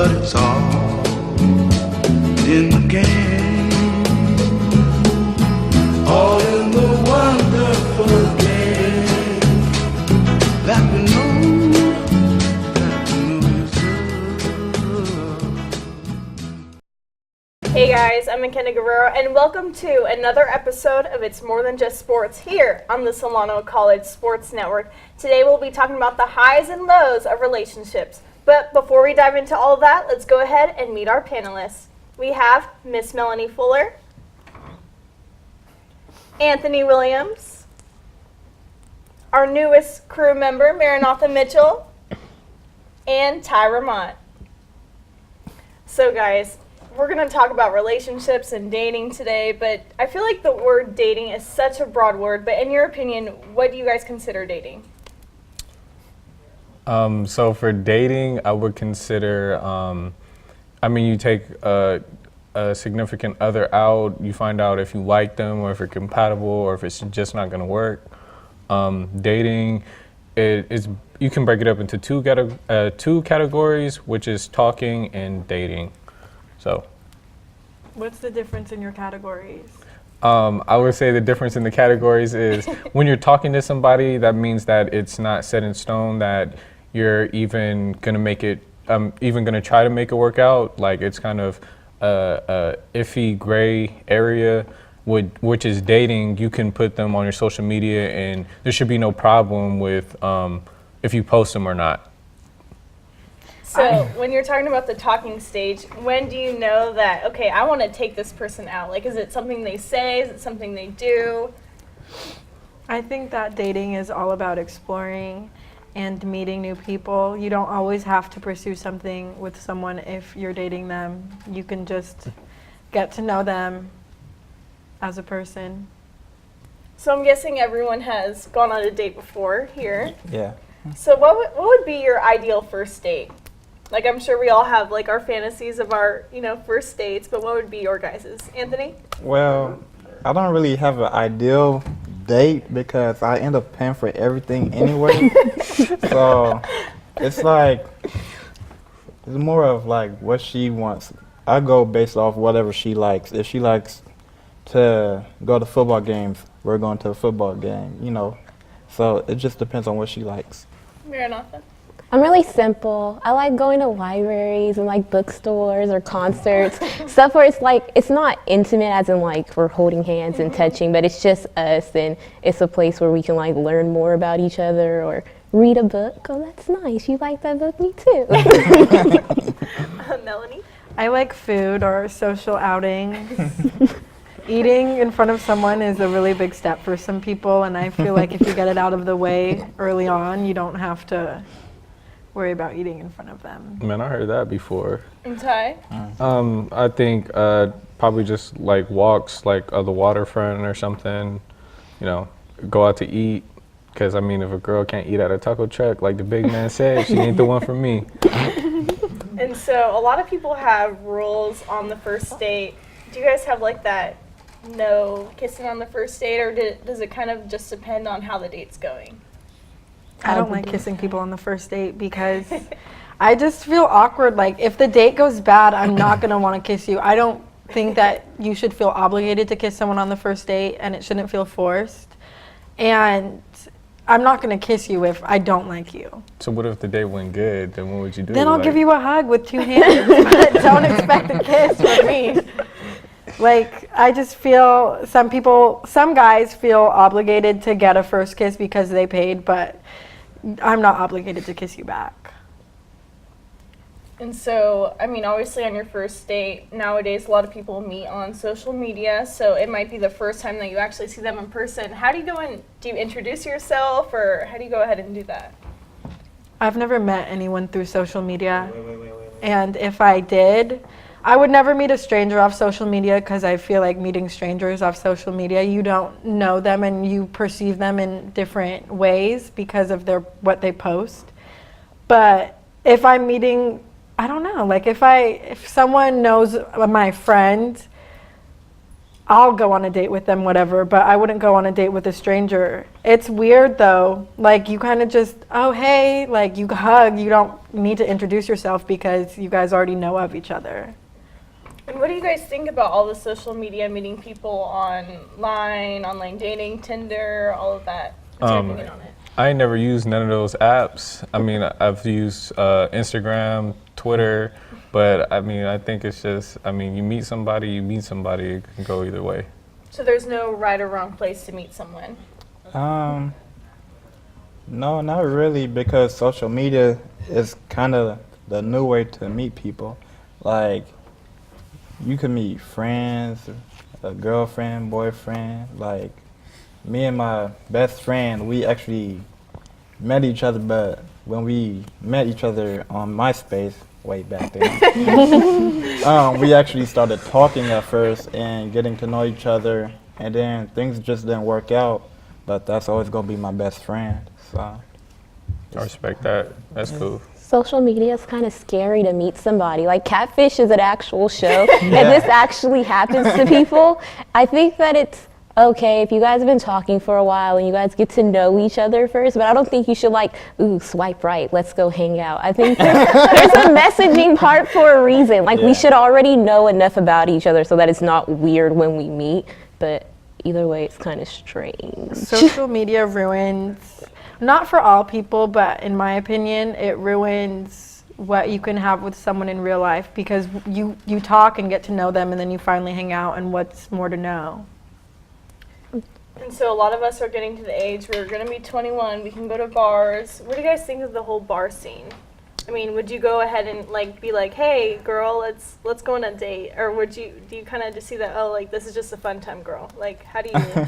but it's all in the game. All in the wonderful game that we know, Hey guys, I'm McKenna Guerrero, and welcome to another episode of It's More Than Just Sports here on the Solano College Sports Network. Today we'll be talking about the highs and lows of relationships. But before we dive into all of that, let's go ahead and meet our panelists. We have Miss Melanie Fuller, Anthony Williams, our newest crew member, Maranatha Mitchell, and Tyra Mott. So guys, we're going to talk about relationships and dating today, but I feel like the word dating is such a broad word, but in your opinion, what do you guys consider dating? So for dating, I would consider, you take a significant other out, you find out if you like them or if you're compatible or if it's just not going to work. Dating, you can break it up into two categories, which is talking and dating. So, what's the difference in your categories? I would say the difference in the categories is when you're talking to somebody, that means that it's not set in stone that you're even gonna make it, even gonna try to make it work out. Like it's kind of a iffy gray area, which is dating. You can put them on your social media, and there should be no problem with if you post them or not. So when you're talking about the talking stage, when do you know that, okay, I want to take this person out? Like, is it something they say? Is it something they do? I think that dating is all about exploring and meeting new people. You don't always have to pursue something with someone if you're dating them. You can just get to know them as a person. So I'm guessing everyone has gone on a date before here. Yeah. So what would be your ideal first date? Like, I'm sure we all have, like, our fantasies of our, first dates, but what would be your guys's? Anthony? Well, I don't really have an ideal date because I end up paying for everything anyway. So it's like, it's more of like what she wants. I go based off whatever she likes. If she likes to go to football games, we're going to a football game, So it just depends on what she likes. Maranatha? I'm really simple. I like going to libraries and like bookstores or concerts, stuff where it's not intimate as in like we're holding hands and touching, but it's just us and it's a place where we can like learn more about each other or read a book. Oh, that's nice. You like that book? Me too. Melanie? I like food or social outings. Eating in front of someone is a really big step for some people, and I feel like if you get it out of the way early on, you don't have to worry about eating in front of them. Man, I heard that before. And Ty? I think probably just like walks, like the waterfront or something. Go out to eat. Because if a girl can't eat at a taco truck, like the big man said, she ain't the one for me. And so a lot of people have rules on the first date. Do you guys have like that no kissing on the first date, or does it kind of just depend on how the date's going? I don't like kissing people on the first date because I just feel awkward. Like, if the date goes bad, I'm not going to want to kiss you. I don't think that you should feel obligated to kiss someone on the first date, and it shouldn't feel forced. And I'm not going to kiss you if I don't like you. So what if the date went good? Then what would you do? Then I'll give you a hug with two hands, but don't expect a kiss from me. Like, I just feel some guys feel obligated to get a first kiss because they paid, but I'm not obligated to kiss you back. And so, obviously on your first date, nowadays a lot of people meet on social media, so it might be the first time that you actually see them in person. How do you go in? Do you introduce yourself, or how do you go ahead and do that? I've never met anyone through social media, and if I did, I would never meet a stranger off social media because I feel like meeting strangers off social media, you don't know them and you perceive them in different ways because of what they post. But if I'm meeting, I don't know, like if someone knows my friend, I'll go on a date with them, whatever, but I wouldn't go on a date with a stranger. It's weird though. Like you kind of just, oh, hey, like you hug. You don't need to introduce yourself because you guys already know of each other. And what do you guys think about all the social media, meeting people online dating, Tinder, all of that? What's your opinion on it? I never used none of those apps. I mean, I've used Instagram, Twitter, but I mean, I think it's just, I mean, you meet somebody, it can go either way. So there's no right or wrong place to meet someone? No, not really, because social media is kind of the new way to meet people. Like, you can meet friends, a girlfriend, boyfriend. Like, me and my best friend, we actually met each other, but when we met each other on MySpace way back then, we actually started talking at first and getting to know each other, and then things just didn't work out, but that's always going to be my best friend. So I respect that. That's cool. Social media is kind of scary to meet somebody. Like Catfish is an actual show, and this actually happens to people. I think that it's okay if you guys have been talking for a while and you guys get to know each other first, but I don't think you should like, ooh, swipe right, let's go hang out. I think there's a messaging part for a reason. Like we should already know enough about each other so that it's not weird when we meet, but either way, it's kind of strange. Social media ruins, not for all people, but in my opinion, it ruins what you can have with someone in real life because you talk and get to know them and then you finally hang out and what's more to know. And so a lot of us are getting to the age where we're going to be 21, we can go to bars. What do you guys think of the whole bar scene? I mean, would you go ahead and like be like, hey girl, let's go on a date? Or do you kind of just see that, oh, like this is just a fun time, girl? Like how do you?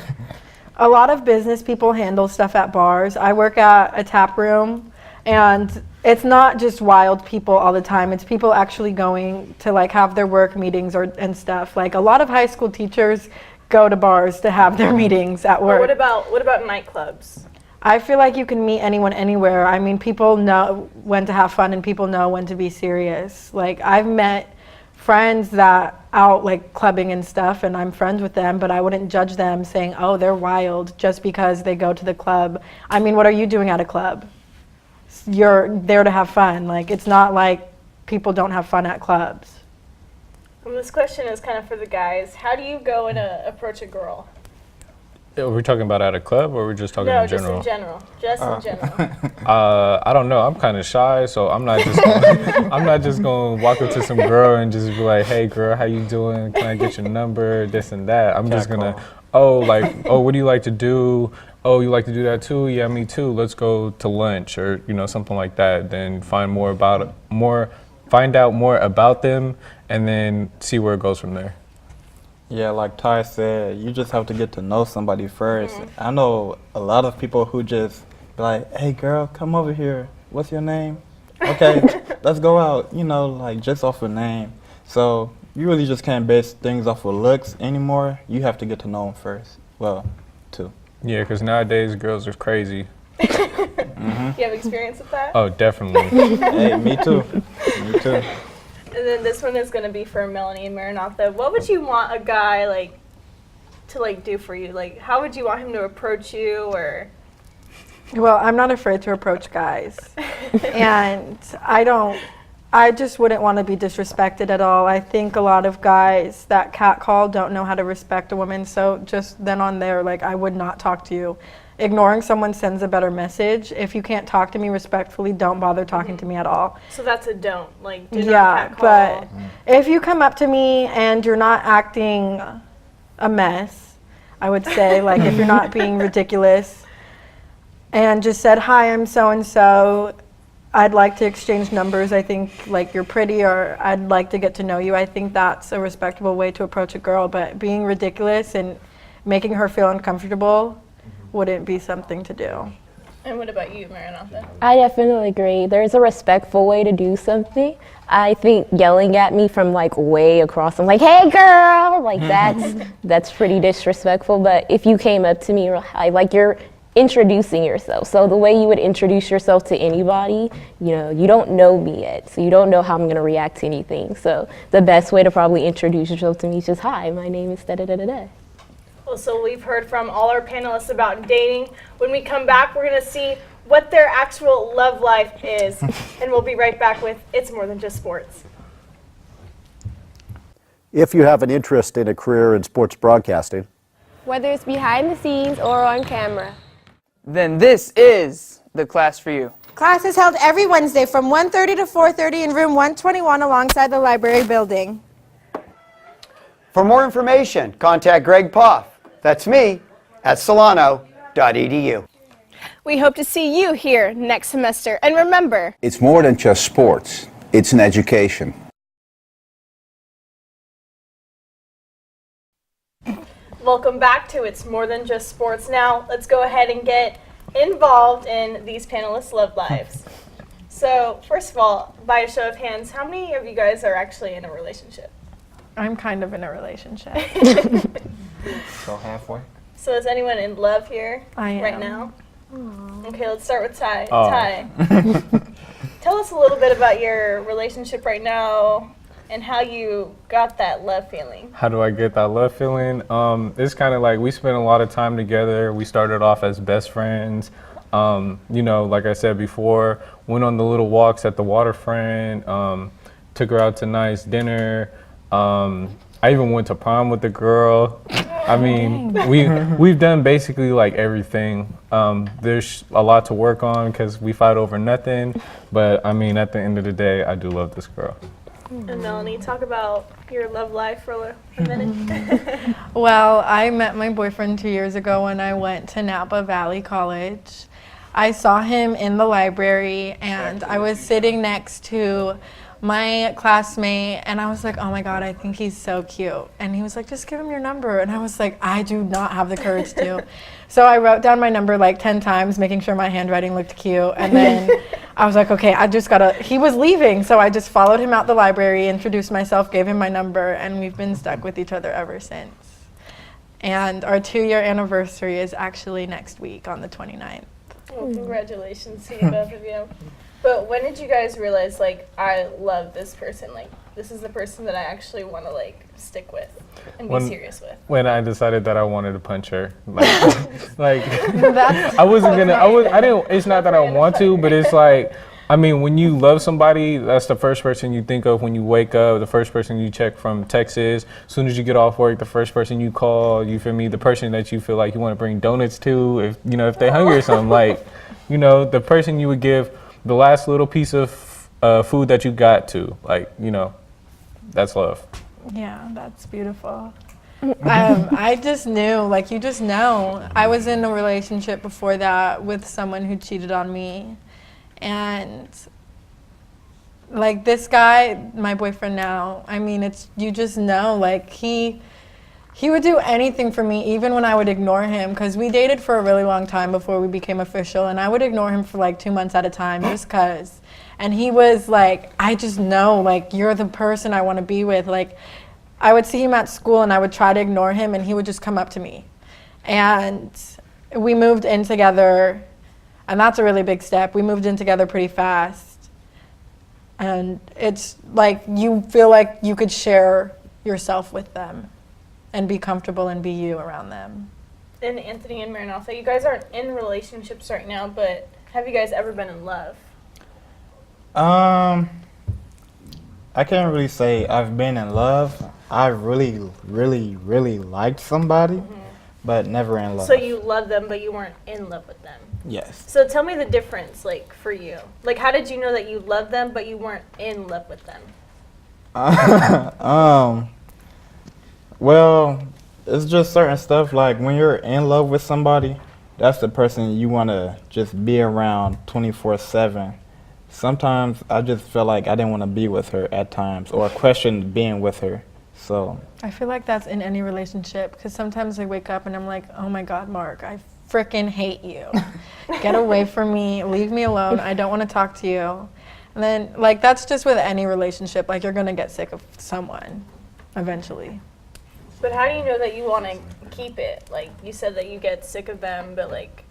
A lot of business people handle stuff at bars. I work at a tap room and it's not just wild people all the time. It's people actually going to like have their work meetings and stuff. Like a lot of high school teachers go to bars to have their meetings at work. Or what about nightclubs? I feel like you can meet anyone anywhere. I mean, people know when to have fun and people know when to be serious. Like I've met friends that out like clubbing and stuff and I'm friends with them, but I wouldn't judge them saying, oh, they're wild just because they go to the club. I mean, what are you doing at a club? You're there to have fun. Like it's not like people don't have fun at clubs. And this question is kind of for the guys. How do you go and approach a girl? Are we talking about at a club or are we just talking in general? No, just in general. Just in general. I don't know. I'm kind of shy, so I'm not just going to walk up to some girl and just be like, hey girl, how you doing? Can I get your number? This and that. I'm just going to, what do you like to do? Oh, you like to do that too? Yeah, me too. Let's go to lunch or, something like that. Then find out more about them and then see where it goes from there. yeah, like Ty said, you just have to get to know somebody first. I know a lot of people who just be like, hey girl, come over here. What's your name? Okay, let's go out, like just off a name. So you really just can't base things off of looks anymore. You have to get to know them first. Well, too. Yeah, because nowadays girls are crazy. You have experience with that? Oh, definitely. Hey, me too. Me too. And then this one is going to be for Melanie and Maranatha. What would you want a guy to do for you? Like, how would you want him to approach you or? Well, I'm not afraid to approach guys. And I just wouldn't want to be disrespected at all. I think a lot of guys that catcall don't know how to respect a woman. So just then on there, I would not talk to you. Ignoring someone sends a better message. If you can't talk to me respectfully, don't bother talking to me at all. So that's a don't. Do not Yeah, catcall. but if you come up to me and you're not acting a mess, I would say, if you're not being ridiculous and just said, hi, I'm so-and-so, I'd like to exchange numbers. I think you're pretty or I'd like to get to know you. I think that's a respectable way to approach a girl, but being ridiculous and making her feel uncomfortable wouldn't be something to do. And what about you, Maranatha? I definitely agree. There's a respectful way to do something. I think yelling at me from way across, I'm like, hey girl, that's pretty disrespectful. But if you came up to me, you're introducing yourself. So the way you would introduce yourself to anybody, you don't know me yet, so you don't know how I'm going to react to anything. So the best way to probably introduce yourself to me is just, hi, my name is da-da-da-da-da. Well, so we've heard from all our panelists about dating. When we come back, we're going to see what their actual love life is. And we'll be right back with It's More Than Just Sports. If you have an interest in a career in sports broadcasting, whether it's behind the scenes or on camera, then this is the class for you. Class is held every Wednesday from 1:30 to 4:30 in room 121 alongside the library building. For more information, contact Greg Poff. That's me at solano.edu. we hope to see you here next semester. And remember, it's more than just sports. It's an education. Welcome back to It's More Than Just Sports. Now, let's go ahead and get involved in these panelists' love lives. So, first of all, by a show of hands, how many of you guys are actually in a relationship? I'm kind of in a relationship. So halfway. So is anyone in love here I am. right now? Aww. Okay, let's start with Ty. Oh. Ty, tell us a little bit about your relationship right now and how you got that love feeling. How do I get that love feeling? It's kind of like we spent a lot of time together. We started off as best friends. Like I said before, went on the little walks at the waterfront, took her out to nice dinner. I even went to prom with the girl. I mean, we've done basically like everything. There's a lot to work on because we fight over nothing. But I mean, at the end of the day, I do love this girl. And Melanie, talk about your love life for a minute. Well, I met my boyfriend 2 years ago when I went to Napa Valley College. I saw him in the library and I was sitting next to my classmate and I was like, oh my God, I think he's so cute. And he was like, just give him your number. And I was like, I do not have the courage to. So I wrote down my number like 10 times, making sure my handwriting looked cute. And then I was like, okay, he was leaving. So I just followed him out the library, introduced myself, gave him my number, and we've been stuck with each other ever since. And our 2-year anniversary is actually next week on the 29th. Well, congratulations to you both of you. But when did you guys realize, like, I love this person? Like, this is the person that I actually want to, like, stick with and be serious with. When I decided that I wanted to punch her. I wasn't going to, I didn't, it's not that I want to, but it's like, I mean, when you love somebody, that's the first person you think of when you wake up, the first person you check from texts. As soon as you get off work, the first person you call, you feel me, the person that you feel like you want to bring donuts to, if they're hungry or something, like, the person you would give the last little piece of food that you got to, like, that's love. Yeah, that's beautiful. I just knew, like, you just know. I was in a relationship before that with someone who cheated on me. And, like, this guy, my boyfriend now, I mean, you just know, like, he would do anything for me, even when I would ignore him, because we dated for a really long time before we became official, and I would ignore him for like 2 months at a time just because. And he was like, I just know, like, you're the person I want to be with. Like, I would see him at school and I would try to ignore him and he would just come up to me. And we moved in together, and that's a really big step. We moved in together pretty fast. And it's like you feel like you could share yourself with them and be comfortable and be you around them. And Anthony and Maranatha, you guys aren't in relationships right now, but have you guys ever been in love? I can't really say I've been in love. I really, really, really liked somebody, but never in love. So you love them, but you weren't in love with them. Yes. So tell me the difference, like, for you. Like, how did you know that you loved them, but you weren't in love with them? Well, it's just certain stuff, like when you're in love with somebody, that's the person you want to just be around 24/7. Sometimes I just felt like I didn't want to be with her at times or question being with her. So I feel like that's in any relationship, because sometimes I wake up and I'm like, oh my God, Mark, I freaking hate you. Get away from me, leave me alone, I don't want to talk to you. And then, like, that's just with any relationship, like, you're going to get sick of someone eventually. But how do you know that you want to keep it? Like, you said that you get sick of them, but, like...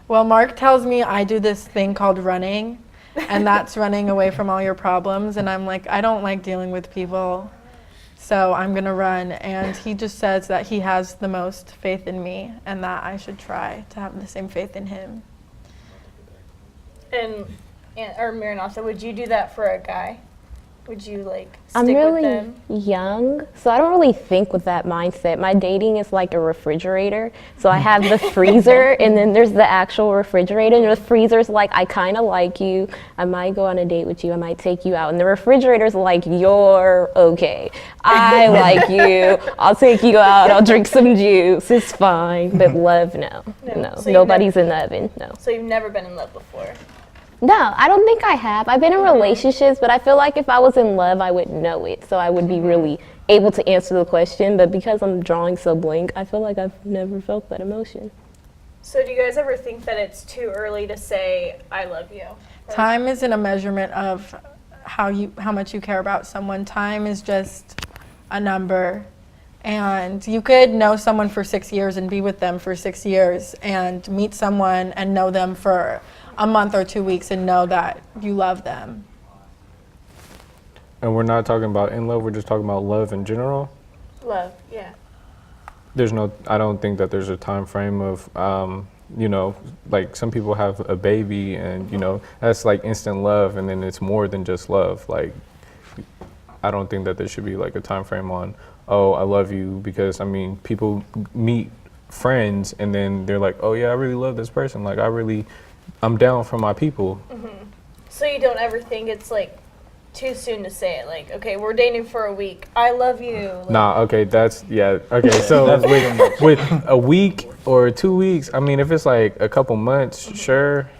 Well, Mark tells me I do this thing called running, and that's running away from all your problems. And I'm like, I don't like dealing with people, so I'm going to run. And he just says that he has the most faith in me and that I should try to have the same faith in him. And or Maranatha, would you do that for a guy? Would you like stick I'm with really them? young, so I don't really think with that mindset. My dating is like a refrigerator. So I have the freezer, and then there's the actual refrigerator. And the freezer's like, I kind of like you. I might go on a date with you. I might take you out. And the refrigerator's like, you're okay. I like you. I'll take you out. I'll drink some juice. It's fine. But love, no. So Nobody's in the oven, no. So you've never been in love before? No, I don't think I have. I've been in relationships, but I feel like if I was in love, I would know it. So I would be really able to answer the question. But because I'm drawing so blank, I feel like I've never felt that emotion. So do you guys ever think that it's too early to say, I love you? Time isn't a measurement of how much you care about someone. Time is just a number. And you could know someone for 6 years and be with them for 6 years and meet someone and know them for a month or 2 weeks and know that you love them. And we're not talking about in love, we're just talking about love in general. Love, yeah. I don't think that there's a time frame of, like some people have a baby and, that's like instant love, and then it's more than just love. Like, I don't think that there should be like a time frame on, oh, I love you, because people meet friends and then they're like, oh yeah, I really love this person. Like I'm down for my people. Mm-hmm. So you don't ever think it's like too soon to say it? Like, okay, we're dating for a week. I love you. Like, Nah, okay, okay. So with a week or 2 weeks, if it's like a couple months, sure.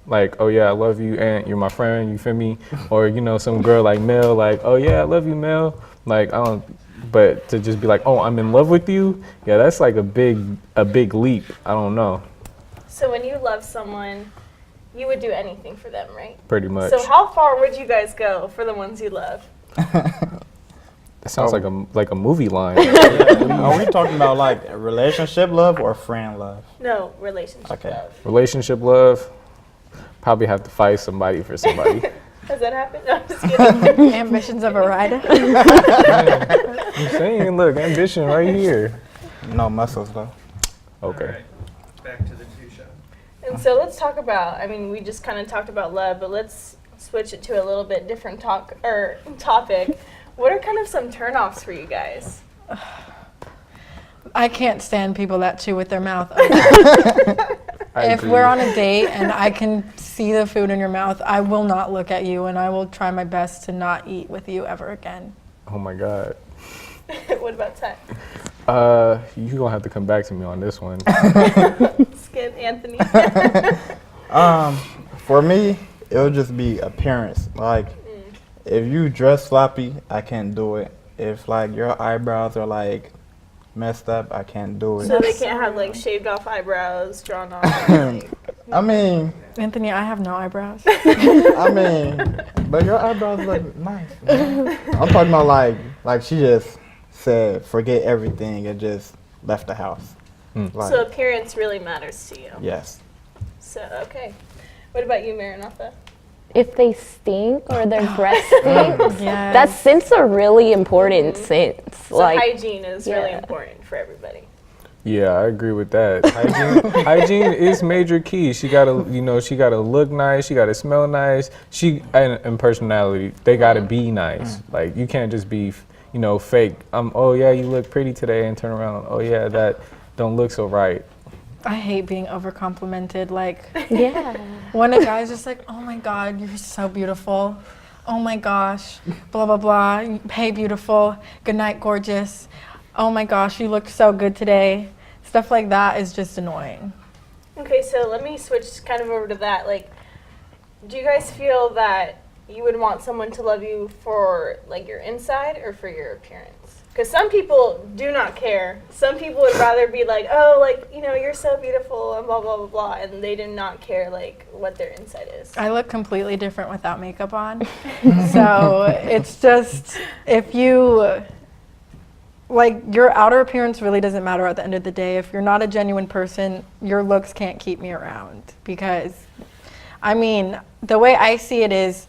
Like, oh yeah, I love you, and you're my friend, you feel me? Or, some girl like Mel, like, oh yeah, I love you, Mel. Like, but to just be like, oh, I'm in love with you, yeah, that's like a big leap. I don't know. So when you love someone, you would do anything for them, right? Pretty much. So how far would you guys go for the ones you love? That sounds like a movie line. Are we talking about like relationship love or friend love? No, relationship love. Relationship love, probably have to fight somebody for somebody. Has that happened? No, I'm just kidding. Ambitions of a rider. I'm saying, look, ambition right here. No muscles though. Okay. Back to the two shot. And so let's talk about, we just kind of talked about love, but let's switch it to a little bit different topic. What are kind of some turnoffs for you guys? I can't stand people that chew with their mouth open. If we're on a date and I can see the food in your mouth, I will not look at you, and I will try my best to not eat with you ever again. Oh my God. What about Ty? You're gonna have to come back to me on this one. Skip, Anthony. For me, it would just be appearance. Like, if you dress sloppy, I can't do it. If like your eyebrows are like messed up, I can't do it. So they can't have like shaved off eyebrows, drawn off. Anthony, I have no eyebrows. But your eyebrows look nice. I'm talking about like she just said, forget everything and just left the house. Like, so appearance really matters to you. yes. So, okay. What about you, Maranatha? If they stink or their breath stinks, Yes. that scent's a really important scent. So hygiene is really important for everybody. Yeah, I agree with that. Hygiene is major key. She gotta, she gotta look nice. She gotta smell nice. And personality, they gotta be nice. Like, you can't just be, fake. Oh yeah, you look pretty today, and turn around. Oh yeah, that don't look so right. I hate being over-complimented. Like, Yeah. when a guy's just like, oh my God, you're so beautiful. Oh my gosh, blah, blah, blah. Hey, beautiful. Good night, gorgeous. Oh my gosh, you look so good today. Stuff like that is just annoying. Okay, so let me switch kind of over to that. Like, do you guys feel that you would want someone to love you for like your inside or for your appearance? Because some people do not care. Some people would rather be like, oh, like, you're so beautiful and blah, blah, blah, blah. And they do not care, like, what their inside is. I look completely different without makeup on. So it's just, if you like, your outer appearance really doesn't matter at the end of the day. If you're not a genuine person, your looks can't keep me around. Because, I mean, the way I see it is,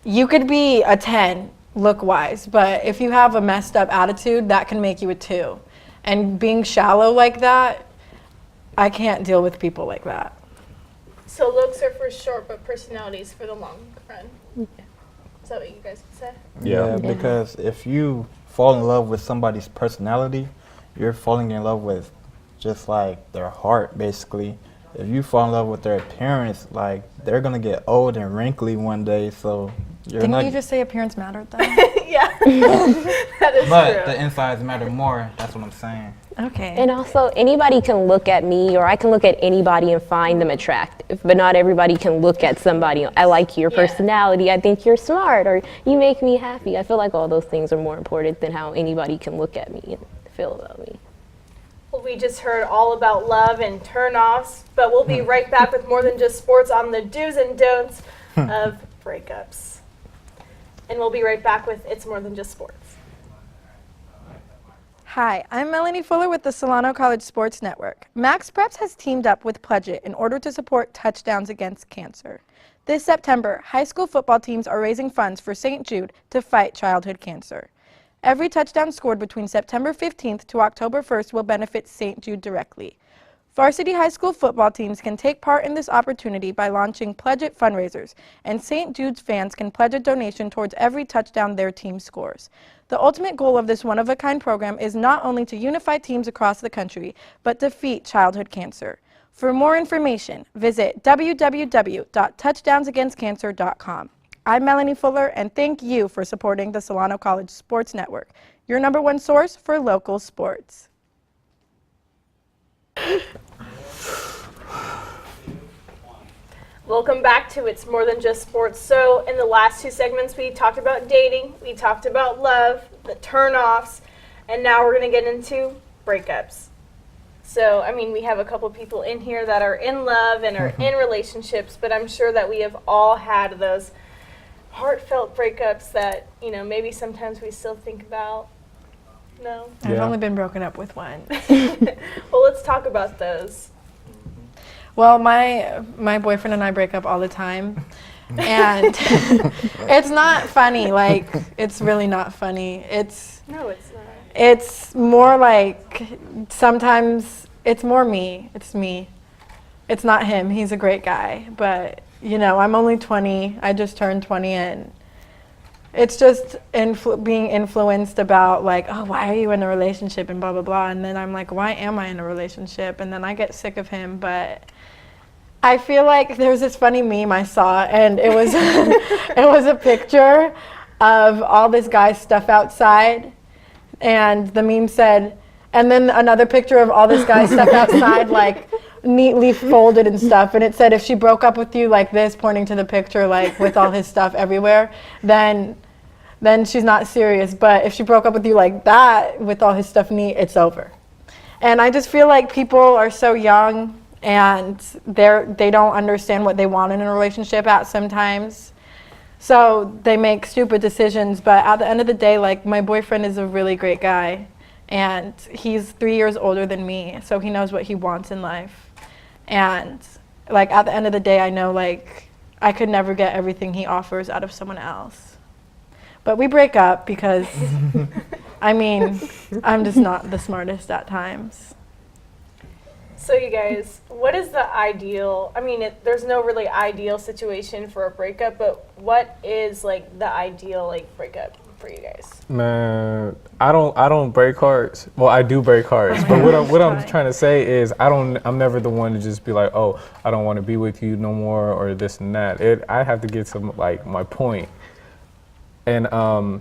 you could be a 10 look-wise, but if you have a messed up attitude, that can make you a 2. And being shallow like that, I can't deal with people like that. So looks are for short, but personalities for the long run. Is that what you guys would say? Yeah, because if you fall in love with somebody's personality, you're falling in love with just like their heart, basically. If you fall in love with their appearance, like, they're gonna get old and wrinkly one day, so you're Didn't not. you just say appearance mattered then? Yeah, that is But true. the insides matter more. That's what I'm saying. Okay. And also, anybody can look at me, or I can look at anybody and find them attractive, but not everybody can look at somebody. I like your personality, I think you're smart, or you make me happy. I feel like all those things are more important than how anybody can look at me and feel about me. Well, we just heard all about love and turn-offs, but we'll be right back with more than just sports on the do's and don'ts of breakups. And we'll be right back with It's More Than Just Sports. Hi, I'm Melanie Fuller with the Solano College Sports Network. Max Preps has teamed up with Pledge It in order to support Touchdowns Against Cancer. This September, high school football teams are raising funds for St. Jude to fight childhood cancer. Every touchdown scored between September 15th to October 1st will benefit St. Jude directly. Varsity high school football teams can take part in this opportunity by launching Pledge It fundraisers, and St. Jude's fans can pledge a donation towards every touchdown their team scores. The ultimate goal of this one-of-a-kind program is not only to unify teams across the country, but defeat childhood cancer. For more information, visit www.touchdownsagainstcancer.com. I'm Melanie Fuller, and thank you for supporting the Solano College Sports Network, your #1 source for local sports. Welcome back to It's More Than Just Sports. So in the last 2 segments, we talked about dating, we talked about love, the turn-offs, and now we're going to get into breakups. So, I mean, we have a couple people in here that are in love and are in relationships, but I'm sure that we have all had those heartfelt breakups that, you know, maybe sometimes we still think about. No? I've only been broken up with one. Well, let's talk about those. Well, my boyfriend and I break up all the time, and it's not funny. Like, it's really not funny. No, it's not. It's more like sometimes it's more me. It's me. It's not him. He's a great guy, but you know, I'm only 20. I just turned 20, and it's just being influenced about like, oh, why are you in a relationship and blah blah blah, and then I'm like, why am I in a relationship? And then I get sick of him, but I feel like there's this funny meme I saw, and it was it was a picture of all this guy's stuff outside, and the meme said, and then another picture of all this guy's stuff outside, like neatly folded and stuff, and it said, if she broke up with you like this, pointing to the picture, like with all his stuff everywhere, then she's not serious. But if she broke up with you like that, with all his stuff neat, it's over. And I just feel like people are so young, and they don't understand what they want in a relationship at sometimes. So they make stupid decisions, but at the end of the day, like, my boyfriend is a really great guy, and he's 3 years older than me, so he knows what he wants in life. And like, at the end of the day, I know like I could never get everything he offers out of someone else. But we break up because I mean, I'm just not the smartest at times. So you guys, what is the ideal, I mean, there's no really ideal situation for a breakup, but what is like the ideal like breakup for you guys? Man, I don't break hearts. Well, I do break hearts, but what I'm trying to say is I'm never the one to just be like, oh, I don't want to be with you no more, or this and that. I have to get some like my point. And I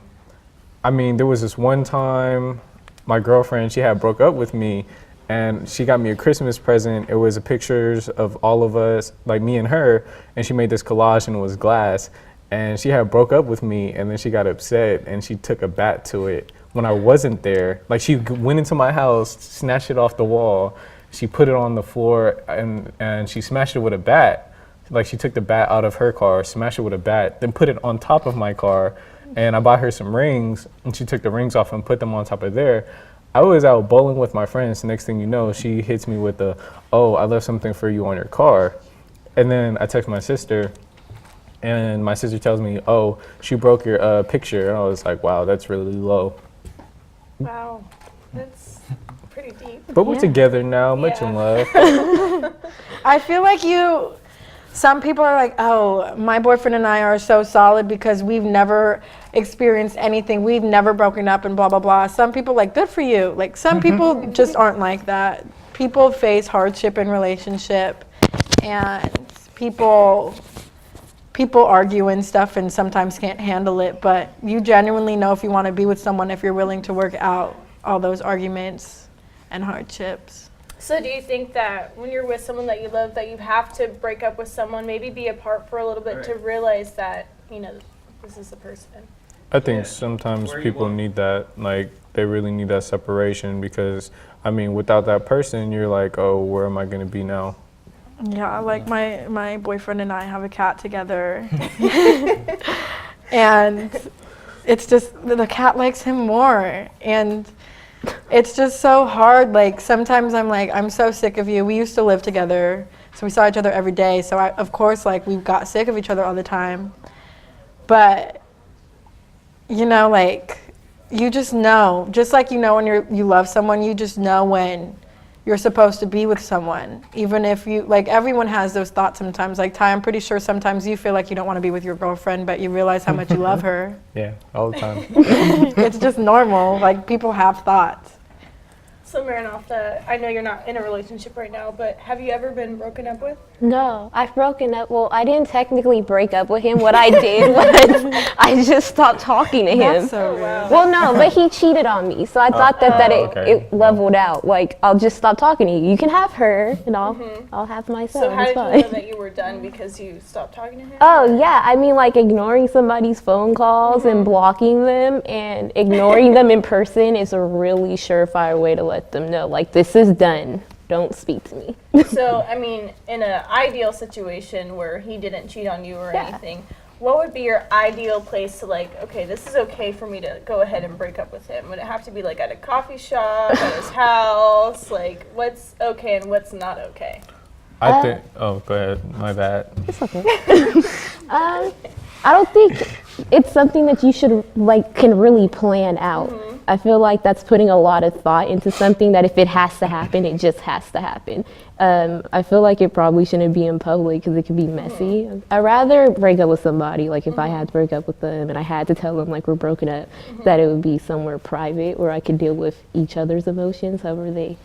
mean, there was this one time my girlfriend, she had broke up with me, and she got me a Christmas present. It was pictures of all of us, like me and her, and she made this collage, and it was glass. And she had broke up with me, and then she got upset, and she took a bat to it when I wasn't there. Like, she went into my house, snatched it off the wall, she put it on the floor, and she smashed it with a bat. Like, she took the bat out of her car, smashed it with a bat, then put it on top of my car, and I bought her some rings, and she took the rings off and put them on top of there. I was out bowling with my friends. Next thing you know, she hits me with the, "Oh, I left something for you on your car." And then I text my sister, and my sister tells me, "Oh, she broke your picture." And I was like, "Wow, that's really low." Wow, that's pretty deep. But we're together now, much in love. I feel like some people are like, oh, my boyfriend and I are so solid because we've never experienced anything. We've never broken up and blah, blah, blah. Some people like, good for you. Like, some people just aren't like that. People face hardship in relationship, and people argue and stuff and sometimes can't handle it, but you genuinely know if you want to be with someone if you're willing to work out all those arguments and hardships. So do you think that when you're with someone that you love, that you have to break up with someone, maybe be apart for a little bit to realize that, this is the person? I think sometimes people need that, like, they really need that separation because, I mean, without that person, you're like, oh, where am I going to be now? Yeah, like my boyfriend and I have a cat together. And it's just, the cat likes him more. And it's just so hard. Like, sometimes I'm like, I'm so sick of you. We used to live together, so we saw each other every day. So of course, like, we got sick of each other all the time. But, like, you just know. Just like when you love someone, you just know when you're supposed to be with someone. Even if everyone has those thoughts sometimes. Like, Ty, I'm pretty sure sometimes you feel like you don't want to be with your girlfriend, but you realize how much you love her. Yeah, all the time. It's just normal. Like, people have thoughts. So Maranatha, I know you're not in a relationship right now, but have you ever been broken up with? No, I've broken up. Well, I didn't technically break up with him. What I did was I just stopped talking to him. That's so rude. Well, no, but he cheated on me. So I thought it leveled out. Like, I'll just stop talking to you. You can have her, and I'll have myself. So how It's did fine. you know that you were done because you stopped talking to him? Oh, yeah. I mean, like, ignoring somebody's phone calls and blocking them and ignoring them in person is a really surefire way to let them know, like, this is done. Don't speak to me. So, I mean, in an ideal situation where he didn't cheat on you or anything, what would be your ideal place to, like, okay, this is okay for me to go ahead and break up with him? Would it have to be, like, at a coffee shop, at his house? Like, what's okay and what's not okay? I think, oh, go ahead, my bad. It's okay. I don't think it's something that you should, like, can really plan out. I feel like that's putting a lot of thought into something that if it has to happen, it just has to happen. I feel like it probably shouldn't be in public because it can be messy. I'd rather break up with somebody, like if I had to break up with them and I had to tell them like we're broken up, that it would be somewhere private where I could deal with each other's emotions, however they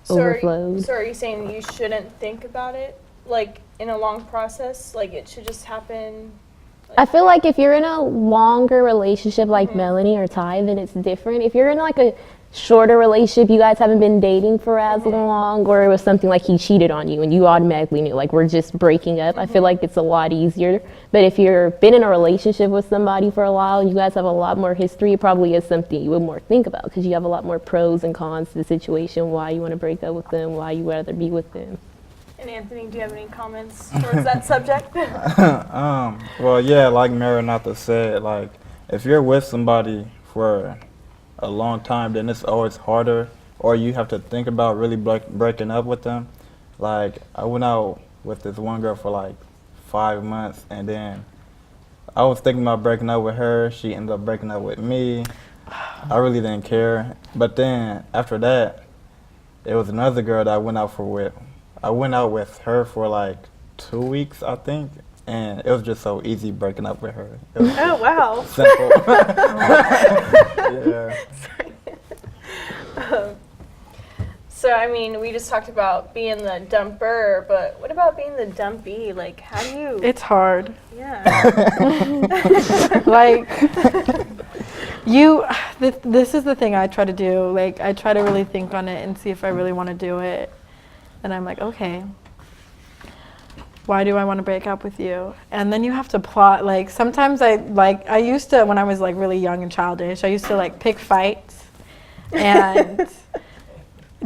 overflowed. So are you saying you shouldn't think about it, like, in a long process? Like, it should just happen? I feel like if you're in a longer relationship like Melanie or Ty, then it's different. If you're in like a shorter relationship, you guys haven't been dating for as long, or it was something like he cheated on you and you automatically knew, like, we're just breaking up, I feel like it's a lot easier. But if you've been in a relationship with somebody for a while and you guys have a lot more history, it probably is something you would more think about because you have a lot more pros and cons to the situation, why you want to break up with them, why you rather be with them. And Anthony, do you have any comments towards that subject? Well, yeah, like Maranatha said, like, if you're with somebody for a long time, then it's always harder, or you have to think about really breaking up with them. Like, I went out with this one girl for like 5 months, and then I was thinking about breaking up with her. She ended up breaking up with me. I really didn't care. But then after that, it was another girl that I went out with. I went out with her for like 2 weeks, I think, and it was just so easy breaking up with her. It was Oh, wow. simple. Yeah. So, I mean, we just talked about being the dumper, but what about being the dumpy? Like, how do you... It's hard. Yeah. Like, this is the thing I try to do. Like, I try to really think on it and see if I really want to do it. And I'm like, okay, why do I want to break up with you? And then you have to plot. Like, sometimes I used to, when I was like really young and childish, I used to like pick fights and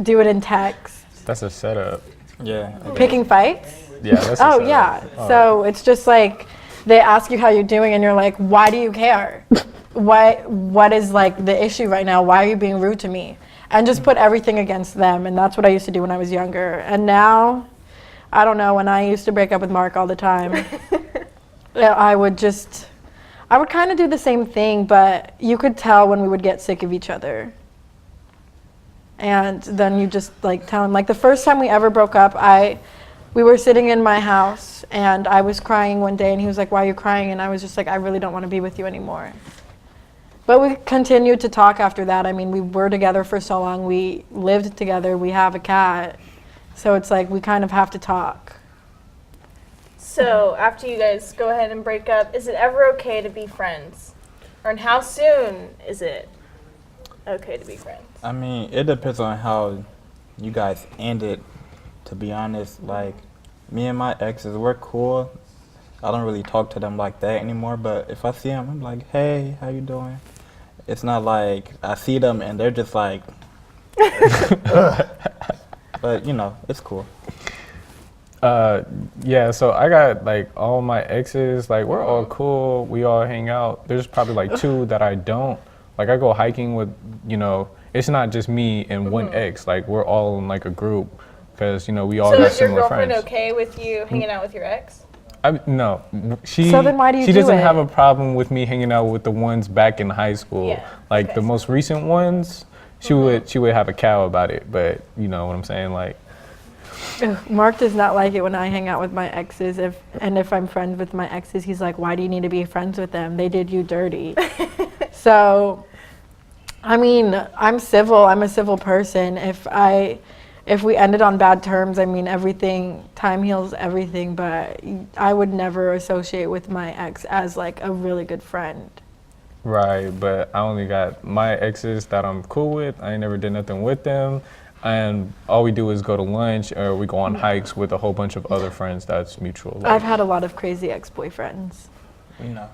do it in text. That's a setup. Yeah. Picking fights? Yeah, that's a setup. Yeah. So it's just like, they ask you how you're doing and you're like, why do you care? what is like the issue right now? Why are you being rude to me? And just put everything against them. And that's what I used to do when I was younger. And now, I don't know, when I used to break up with Mark all the time, I would kind of do the same thing, but you could tell when we would get sick of each other. And then you just like tell him, like the first time we ever broke up, we were sitting in my house and I was crying one day and he was like, why are you crying? And I was just like, I really don't want to be with you anymore. But we continued to talk after that. I mean, we were together for so long. We lived together. We have a cat. So it's like we kind of have to talk. So after you guys go ahead and break up, is it ever okay to be friends? And how soon is it okay to be friends? I mean, it depends on how you guys ended, to be honest. Like, me and my exes, we're cool. I don't really talk to them like that anymore, but if I see them, I'm like, hey, how you doing? It's not like I see them and they're just like, but you know, it's cool. Yeah, so I got like all my exes, like we're all cool, we all hang out. There's probably like 2 that I don't. Like I go hiking with, you know, it's not just me and one ex, like we're all in like a group because, you know, we all got similar friends. So is your girlfriend okay with you hanging out with your ex? No, she. So then why do you she do doesn't it? have a problem with me hanging out with the ones back in high school. Yeah, Like okay. the most recent ones, she would have a cow about it. But you know what I'm saying, like. Mark does not like it when I hang out with my exes. If I'm friends with my exes, he's like, why do you need to be friends with them? They did you dirty. So, I mean, I'm civil. I'm a civil person. If we ended on bad terms, I mean, time heals everything, but I would never associate with my ex as like a really good friend. Right, but I only got my exes that I'm cool with. I ain't never did nothing with them. And all we do is go to lunch or we go on hikes with a whole bunch of other friends that's mutual. Like, I've had a lot of crazy ex-boyfriends. You know.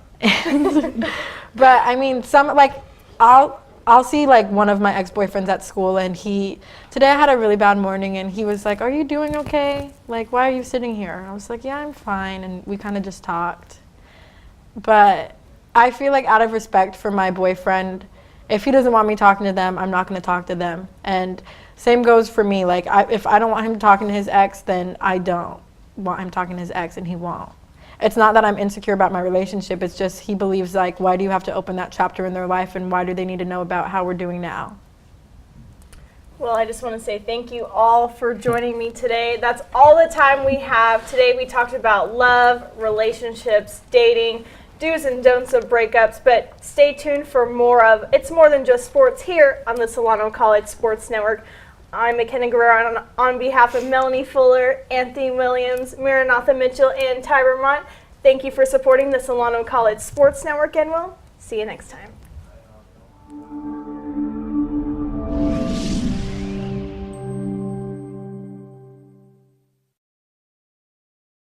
But I mean, I'll see like one of my ex-boyfriends at school and today I had a really bad morning and he was like, are you doing okay? Like, why are you sitting here? And I was like, yeah, I'm fine. And we kind of just talked. But I feel like out of respect for my boyfriend, if he doesn't want me talking to them, I'm not going to talk to them. And same goes for me. Like, if I don't want him talking to his ex, then I don't want him talking to his ex and he won't. It's not that I'm insecure about my relationship. It's just he believes, like, why do you have to open that chapter in their life and why do they need to know about how we're doing now? Well, I just want to say thank you all for joining me today. That's all the time we have. Today we talked about love, relationships, dating, do's and don'ts of breakups, but stay tuned for more of It's More Than Just Sports here on the Solano College Sports Network. I'm McKenna Guerrero on behalf of Melanie Fuller, Anthony Williams, Maranatha Mitchell, and Ty Vermont. Thank you for supporting the Solano College Sports Network, and we'll see you next time.